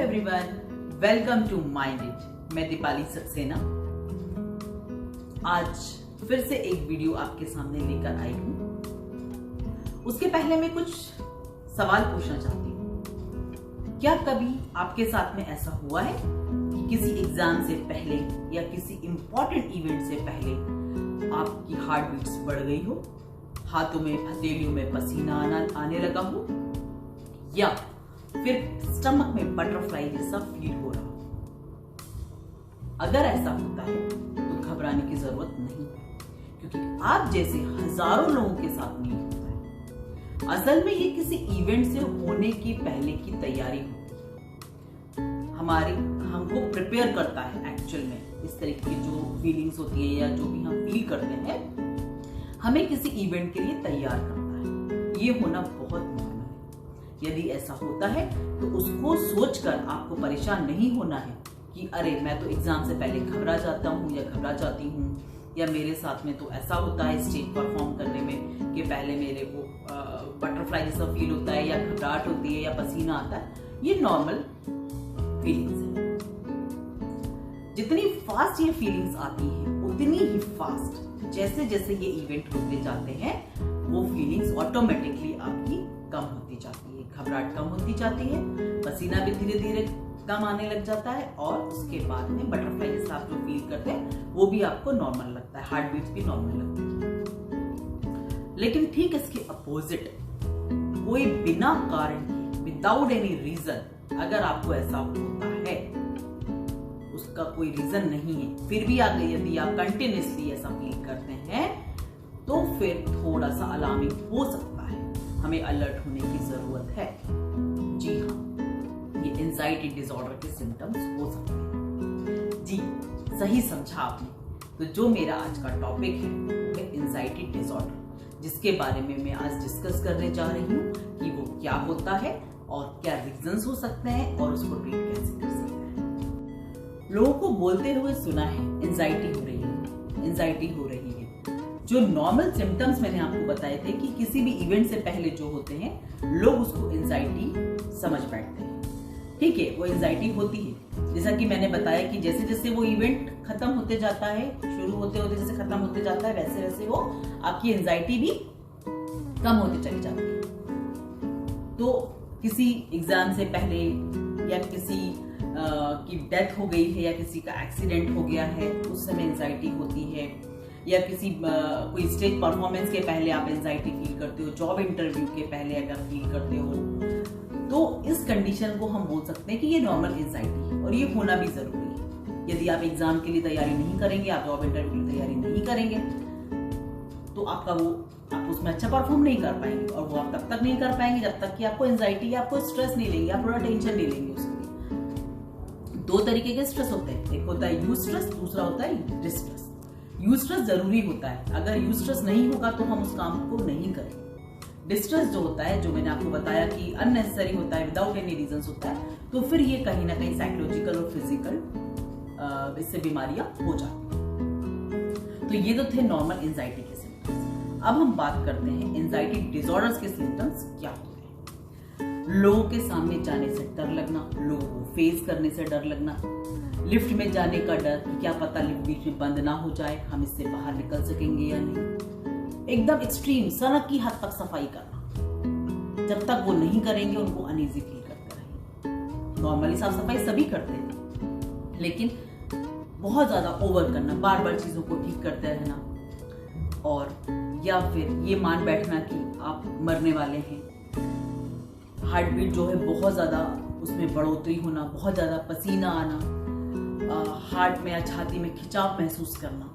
Everyone, welcome to mind it. मैं दीपाली सक्सेना आज फिर से एक वीडियो आपके सामने लेकर आई हूं। उसके पहले मैं कुछ सवाल पूछना चाहती हूं। क्या कभी आपके साथ में ऐसा हुआ है कि किसी एग्जाम से पहले या किसी इंपॉर्टेंट इवेंट से पहले आपकी हार्ट बीट्स बढ़ गई हो, हाथों में हथेलियों में पसीना आने लगा हो, या फिर स्टमक में बटरफ्लाई जैसा फील हो रहा हो? अगर ऐसा होता है तो घबराने की जरूरत नहीं है, क्योंकि आप जैसे हजारों लोगों के साथ नहीं होता है। असल में ये किसी इवेंट से होने की पहले की तैयारी हमको प्रिपेयर करता है। एक्चुअल में इस तरीके की जो फीलिंग्स होती है या जो भी हम फील करते हैं, हमें किसी इवेंट के लिए तैयार करता है। ये होना बहुत नॉर्मल है। यदि ऐसा होता है तो उसको सोचकर आपको परेशान नहीं होना है कि अरे मैं तो एग्जाम से पहले घबरा जाता हूँ या घबरा जाती हूँ, या मेरे साथ में तो ऐसा होता है स्टेज परफॉर्म करने में कि पहले मेरे को बटरफ्लाई जैसा फील होता है या घबराहट होती है या पसीना आता है। ये नॉर्मल फीलिंग्स है। जितनी फास्ट ये फीलिंग्स आती हैं उतनी ही फास्ट जैसे जैसे ये इवेंट होते जाते हैं वो फीलिंग्स ऑटोमेटिकली आपकी कम होती जाती है, घबराहट कम होती जाती है, पसीना भी धीरे धीरे कम आने लग जाता है, और उसके बाद में बटरफ्लाई जैसा आप जो फील करते हैं वो भी आपको नॉर्मल लगता है, हार्ट बीट्स भी नॉर्मल लगती है। लेकिन ठीक इसके अपोजिट, कोई बिना कारण के, विदाउट एनी रीजन, अगर आपको ऐसा होता है, उसका कोई रीजन नहीं है, फिर भी यदि आप कंटिन्यूसली ऐसा फील करते हैं तो फिर थोड़ा सा अलार्मिंग हो सकता है, हमें अलर्ट होने की जरूरत है। जी हाँ, ये एंजाइटी डिसऑर्डर के सिम्टम्स हो सकते हैं। जी सही समझा आपने। तो जो मेरा आज का टॉपिक है वो है एंजाइटी डिसऑर्डर, जिसके बारे में मैं आज डिस्कस करने जा रही हूँ कि वो क्या होता है और क्या रीजंस हो सकते हैं और उसको ट्रीट कैसे कर सकते हैं। लोगों को बोलते हुए सुना है एंजाइटी हो रही है, एंजाइटी हो रही है। जो नॉर्मल सिम्टम्स मैंने आपको बताए थे कि किसी भी इवेंट से पहले जो होते हैं, लोग उसको एंजाइटी समझ बैठते हैं। ठीक है, वो एंजाइटी होती है। जैसा कि मैंने बताया कि जैसे जैसे वो इवेंट खत्म होते जाता है, शुरू होते होते जैसे खत्म होते जाता है, वैसे वैसे वो आपकी एंजाइटी भी कम होती चली जाती है। तो किसी एग्जाम से पहले या किसी की डेथ हो गई है या किसी का एक्सीडेंट हो गया है, उस समय एंजाइटी होती है, या किसी कोई स्टेज परफॉर्मेंस के पहले आप एंजाइटी फील करते हो, जॉब इंटरव्यू के पहले अगर फील करते हो, तो इस कंडीशन को हम बोल सकते हैं कि ये नॉर्मल एंजाइटी है और ये होना भी जरूरी है। यदि आप एग्जाम के लिए तैयारी नहीं करेंगे, आप जॉब इंटरव्यू की तैयारी नहीं करेंगे, तो आप उसमें अच्छा परफॉर्म नहीं कर पाएंगे, और वो आप तब तक नहीं कर पाएंगे जब तक कि आपको एंजाइटी या आपको स्ट्रेस नहीं लेंगे, आप थोड़ा टेंशन नहीं लेंगे उसके लिए। दो तरीके के स्ट्रेस होते हैं, एक होता है यूज स्ट्रेस, दूसरा होता है डिस्ट्रेस। यूज स्ट्रेस जरूरी होता है, अगर यूज स्ट्रेस नहीं होगा तो हम उस काम को नहीं करेंगे। डिस्ट्रेस जो होता है, जो मैंने आपको बताया कि अननेसेसरी होता है, विदाउट एनी रीजंस होता है, तो फिर ये कहीं ना कहीं साइकोलॉजिकल और फिजिकल इससे बीमारियां हो जाती हैं। तो ये तो थे नॉर्मल एंजाइटी के सिम्टम्स। अब हम बात करते हैं एंजाइटी डिसऑर्डर्स के सिम्टम्स क्या होते हैं। लोगों के सामने जाने से डर लगना, लोगों को फेस करने से डर लगना, लिफ्ट में जाने का डर कि क्या पता लिफ्ट बीच में बंद ना हो जाए, हम इससे बाहर निकल सकेंगे या नहीं, एकदम एक्सट्रीम सनक की हद तक सफाई करना, जब तक वो नहीं करेंगे उनको अनईजी फील करते रहेंगे। नॉर्मली साफ सफाई सभी करते हैं, लेकिन बहुत ज्यादा ओवर करना, बार बार चीजों को ठीक करते रहना, और या फिर ये मान बैठना कि आप मरने वाले हैं, हार्ट बीट जो है बहुत ज्यादा उसमें बढ़ोतरी होना, बहुत ज्यादा पसीना आना, हार्ट में या छाती में खिंचाव महसूस करना,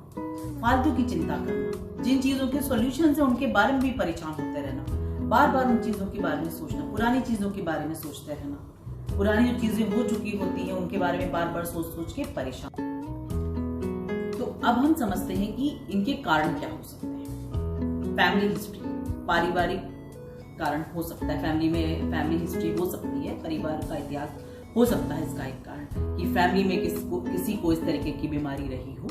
फालतू की चिंता करना, जिन चीजों के सॉल्यूशंस हैं उनके बारे में भी परेशान होते रहना, बार बार उन चीजों के बारे में सोचना, पुरानी चीजों के बारे में सोचते रहना, पुरानी जो चीजें हो चुकी होती हैं उनके बारे में बार बार सोच सोच के परेशान। तो अब हम समझते हैं कि इनके कारण क्या हो सकते हैं। फैमिली हिस्ट्री, पारिवारिक कारण हो सकता है, फैमिली हिस्ट्री हो सकती है, परिवार का इतिहास हो सकता है इसका एक कारण कि फैमिली में किसी को इस तरीके की बीमारी रही हो।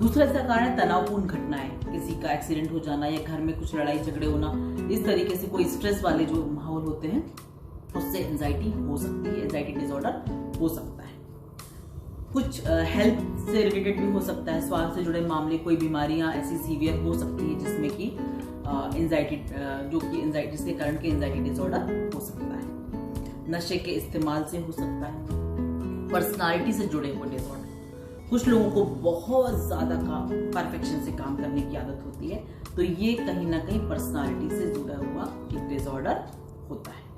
दूसरा इसका कारण है तनावपूर्ण घटनाएं, किसी का एक्सीडेंट हो जाना या घर में कुछ लड़ाई झगड़े होना, इस तरीके से कोई स्ट्रेस वाले जो माहौल होते हैं उससे एंजाइटी हो सकती है, एंजाइटी डिसऑर्डर डिसऑर्डर हो सकता है। कुछ हेल्थ से रिलेटेड भी हो सकता है, स्वास्थ्य से जुड़े मामले, कोई बीमारियां ऐसी सीवियर हो सकती है जिसमें कि एंजाइटी जिसके कारण के एंजाइटी डिसऑर्डर हो सकता है। नशे के इस्तेमाल से हो सकता है, पर्सनालिटी से जुड़े हुए डिसऑर्डर। कुछ लोगों को बहुत ज्यादा परफेक्शन से काम करने की आदत होती है, तो ये कहीं ना कहीं पर्सनालिटी से जुड़ा हुआ एक डिसऑर्डर होता है।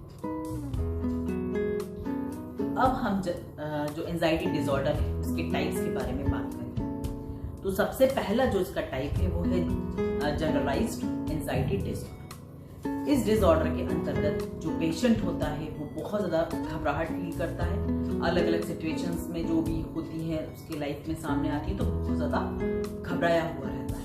अब हम जो एंजाइटी डिसऑर्डर है उसके टाइप्स के बारे में बात करें, तो सबसे पहला जो इसका टाइप है वो है जनरलाइज्ड एंजाइटी डिसऑर्डर। इस डिसऑर्डर के अंतर्गत जो पेशेंट होता है वो बहुत ज्यादा घबराहट फील करता है, अलग अलग सिचुएशंस में जो भी होती है उसके लाइफ में सामने आती है तो बहुत ज्यादा घबराया हुआ रहता है।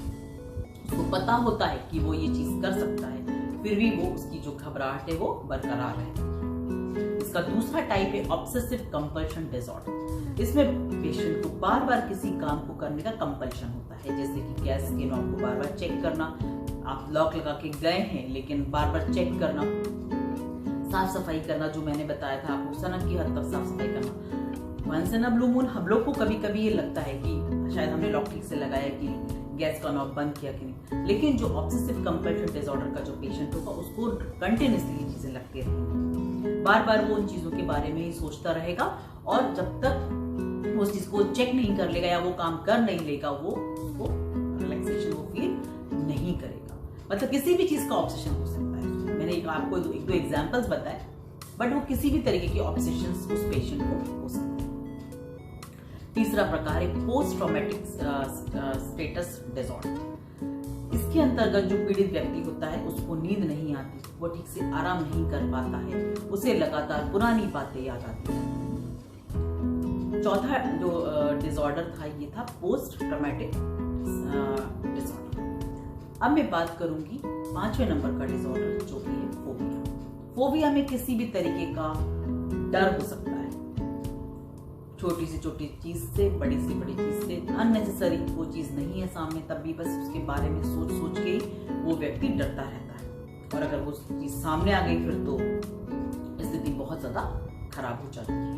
उसको पता होता है कि वो ये चीज कर सकता है, फिर भी वो उसकी जो घबराहट है वो बरकरार रहती है। इसका दूसरा टाइप है ऑब्सेसिव कंपल्शन डिसऑर्डर। इसमें पेशेंट को बार बार किसी काम को करने का कंपल्शन होता है, जैसे कि गैस के नॉब को बार बार चेक करना, आप लॉक लगा के गए हैं लेकिन बार बार चेक करना, साफ सफाई करना, जो मैंने बताया था आपको सनक की हद तक साफ सफाई करना। Once in a blue moon हम लोग को कभी कभी ये लगता है कि शायद हमने लॉक ठीक से लगाया कि गैस का नॉब बंद किया कि नहीं, लेकिन जो ऑब्सेसिव कंपल्शन डिसऑर्डर का जो पेशेंट होगा उसको कंटिन्यूसली ये चीजें लगती रहेंगी, बार बार वो उन चीजों के बारे में ही सोचता रहेगा, और जब तक उस चीज को चेक नहीं कर लेगा या वो काम कर नहीं लेगा वो उसको रिलैक्सेशन वो फील नहीं करेगा। मतलब किसी भी चीज का ऑब्सेशन हो सकता है, मैंने आपको एक दो एग्जांपल्स बताए, बट वो किसी भी तरीके की ऑब्सेशंस उस पेशेंट को हो सकते हैं। तीसरा प्रकार है पोस्ट ट्रॉमेटिक स्ट्रेस डिसऑर्डर। इसके अंतर्गत जो पीड़ित व्यक्ति होता है उसको नींद नहीं आती, वो ठीक से आराम नहीं कर पाता है, उसे लगातार पुरानी बातें याद आती हैं। चौथा जो डिसऑर्डर था ये था पोस्ट ट्रॉमेटिक डिसऑर्डर। अब मैं बात करूंगी 5वें नंबर का डिसऑर्डर जो कि है फोबिया। फोबिया में किसी भी तरीके का डर हो सकता है, छोटी से छोटी चीज से, बड़ी से बड़ी चीज से, अननेसेसरी वो चीज नहीं है सामने तब भी बस उसके बारे में सोच सोच के ही वो व्यक्ति डरता रहता है, और अगर वो चीज सामने आ गई फिर तो स्थिति बहुत ज्यादा खराब हो जाती है।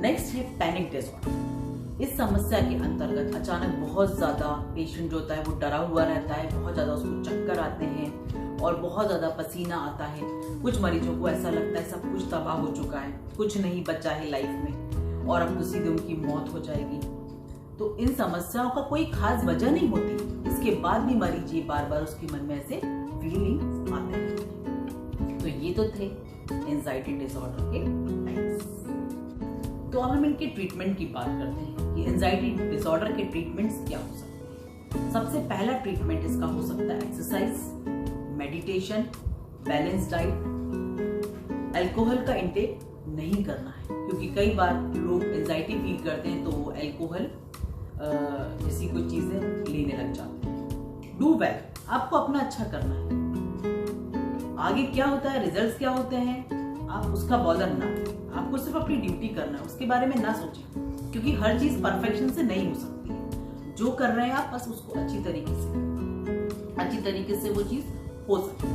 नेक्स्ट है पैनिक डिसऑर्डर। इस समस्या के अंतर्गत अचानक बहुत ज्यादा पेशेंट जो होता है वो डरा हुआ रहता है, बहुत ज्यादा उसको चक्कर आते हैं और बहुत ज्यादा पसीना आता है। कुछ मरीजों को ऐसा लगता है सब कुछ तबाह हो चुका है, कुछ नहीं बचा है लाइफ में और अब तो सीधे उनकी मौत हो जाएगी। तो इन समस्याओं का कोई खास वजह नहीं होती, इसके बाद भी मरीज ये बार बार उसके मन में ऐसे फीलिंग्स आते हैं। तो ये तो थे एंजाइटी डिसऑर्डर के टाइप्स। तो अब हम इनके ट्रीटमेंट की बात करते हैं कि एंजाइटी डिसऑर्डर के ट्रीटमेंट्स क्या हो सकते हैं। सबसे पहला ट्रीटमेंट इसका हो सकता है exercise, meditation, balance diet. Alcohol का इंटेक नहीं करना है, क्योंकि कई बार लोग एंजाइटी फील करते हैं तो वो अल्कोहल जैसी कोई चीजें लेने लग जाते हैं। डू वेल, आपको अपना अच्छा करना है। आगे क्या होता है, रिजल्ट्स क्या होते हैं, आप उसका बॉदर ना करें, आपको सिर्फ अपनी ड्यूटी करना है, उसके बारे में ना सोचें, क्योंकि हर चीज परफेक्शन से नहीं हो सकती है। जो कर रहे हैं आप बस उसको अच्छी तरीके से वो चीज हो सकती है।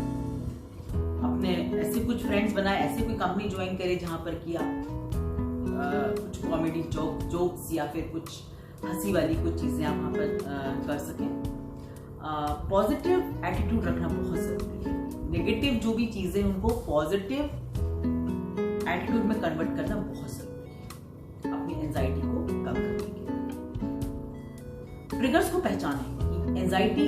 अपने ऐसे कुछ फ्रेंड्स बनाए, ऐसे कोई कंपनी ज्वाइन करे जहां पर कि आप कुछ कॉमेडी जोक्स या फिर कुछ हंसी वाली कुछ चीजें आप वहां पर कर सकें। पॉजिटिव एटीट्यूड रखना बहुत जरूरी है। नेगेटिव जो भी चीजें उनको पॉजिटिव एटीट्यूड में कन्वर्ट करना बहुत जरूरी है अपनी एंजाइटी को कम करने के लिए। ट्रिगर्स को पहचानें कि एंजाइटी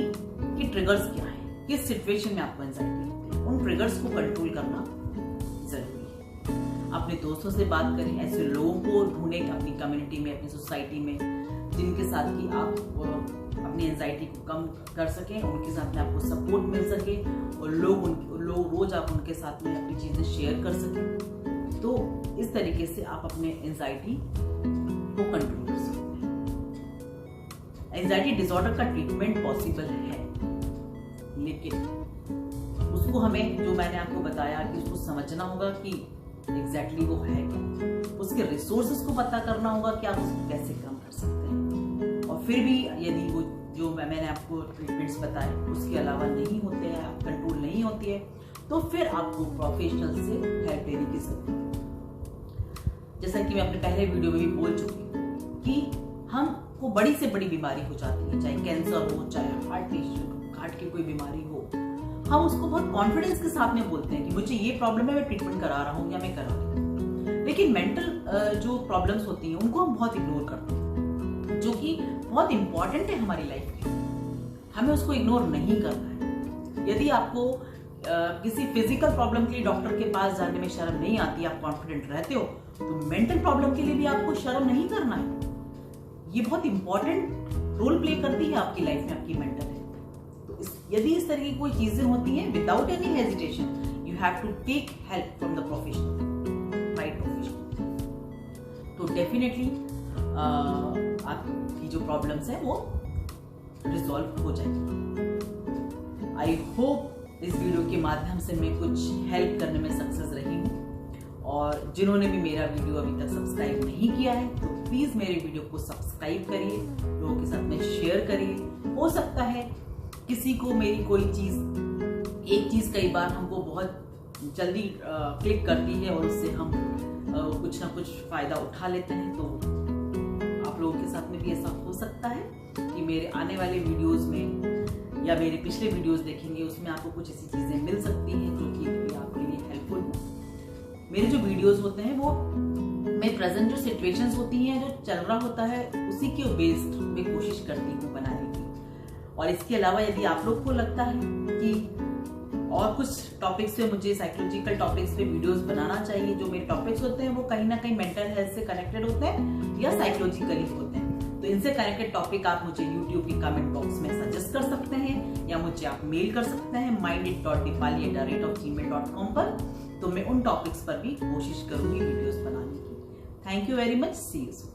के ट्रिगर्स क्या है, किस सिचुएशन में आपको एंजाइटी होती है, उन ट्रिगर्स को कंट्रोल करना जरूरी है। अपने दोस्तों से बात करें, ऐसे लोगों को ढूंढें अपनी कम्युनिटी में, अपनी सोसाइटी में, जिनके साथ कि आप अपनी एंजाइटी को कम कर सकें, उनके साथ में आपको सपोर्ट मिल सके और लोग रोज आप उनके साथ में अपनी चीजें शेयर कर सकें। तो इस तरीके से आप अपने एंजाइटी को कंट्रोल कर सकते हैं। एंजाइटी डिसऑर्डर का ट्रीटमेंट पॉसिबल है, लेकिन उसको हमें, जो मैंने आपको बताया कि उसको समझना होगा कि एग्जैक्टली वो है क्या, उसके रिसोर्सेज को पता करना होगा कि आप उसको कैसे कम कर सकते हैं। और फिर भी यदि वो जो मैंने आपको ट्रीटमेंट्स बताए उसके अलावा नहीं होते हैं, कंट्रोल नहीं होती है, तो फिर आपको प्रोफेशनल से हेल्प लेने की जरूरत है। जैसा कि मैं अपने पहले वीडियो में भी बोल चुकी हूँ कि हमको बड़ी से बड़ी बीमारी हो जाती है, चाहे कैंसर हो, चाहे हार्ट की कोई बीमारी हो, हम उसको बहुत कॉन्फिडेंस के साथ में बोलते हैं कि मुझे ये प्रॉब्लम है, मैं ट्रीटमेंट करा रहा हूँ या मैं करा रही हूँ। लेकिन मेंटल जो प्रॉब्लम्स होती हैं उनको हम बहुत इग्नोर करते हैं, जो कि बहुत इंपॉर्टेंट है हमारी लाइफ में। हमें उसको इग्नोर नहीं करना है। यदि आपको किसी फिजिकल प्रॉब्लम के लिए डॉक्टर के पास जाने में शर्म नहीं आती, आप कॉन्फिडेंट रहते हो, तो मेंटल प्रॉब्लम के लिए भी आपको शर्म नहीं करना है। ये बहुत इंपॉर्टेंट रोल प्ले करती है आपकी लाइफ में, आपकी मेंटल हेल्थ। तो यदि इस तरह की कोई चीजें होती हैं, without any hesitation you have to take help from the professional, right professional. तो डेफिनेटली आपकी जो प्रॉब्लम्स है वो रिजॉल्व हो जाएगी। आई होप इस वीडियो के माध्यम से मैं कुछ हेल्प करने में सक्सेस रही हूँ। और जिन्होंने भी मेरा वीडियो अभी तक सब्सक्राइब नहीं किया है तो प्लीज मेरे वीडियो को सब्सक्राइब करिए, लोगों के साथ में शेयर करिए। हो सकता है किसी को मेरी कोई चीज, एक चीज कई बार हमको बहुत जल्दी क्लिक करती है और उससे हम कुछ ना कुछ फायदा उठा लेते हैं। तो आप लोगों के साथ में भी ऐसा हो सकता है कि मेरे आने वाले वीडियोस में या मेरे पिछले वीडियोस देखेंगे उसमें आपको कुछ ऐसी चीजें मिल सकती हैं जो कि आपके लिए हेल्पफुल हो। मेरे जो वीडियोस होते हैं वो मैं प्रेजेंट जो सिचुएशंस होती हैं, जो चल रहा होता है, उसी के बेस्ड में कोशिश करती हूँ बनाने की। और इसके अलावा यदि आप लोग को लगता है कि और कुछ टॉपिक्स पे, मुझे साइकोलॉजिकल टॉपिक्स पे वीडियोस बनाना चाहिए, जो मेरे टॉपिक्स होते हैं वो कहीं ना कहीं मेंटल हेल्थ से कनेक्टेड होते हैं या साइकोलॉजिकली होते हैं, तो इनसे कनेक्टेड टॉपिक आप मुझे YouTube के कमेंट बॉक्स में सजेस्ट कर सकते हैं या मुझे आप मेल कर सकते हैं mindit.dipali@gmail.com पर। तो मैं उन टॉपिक्स पर भी कोशिश करूंगी वीडियोस बनाने की। Thank you very much, see you soon.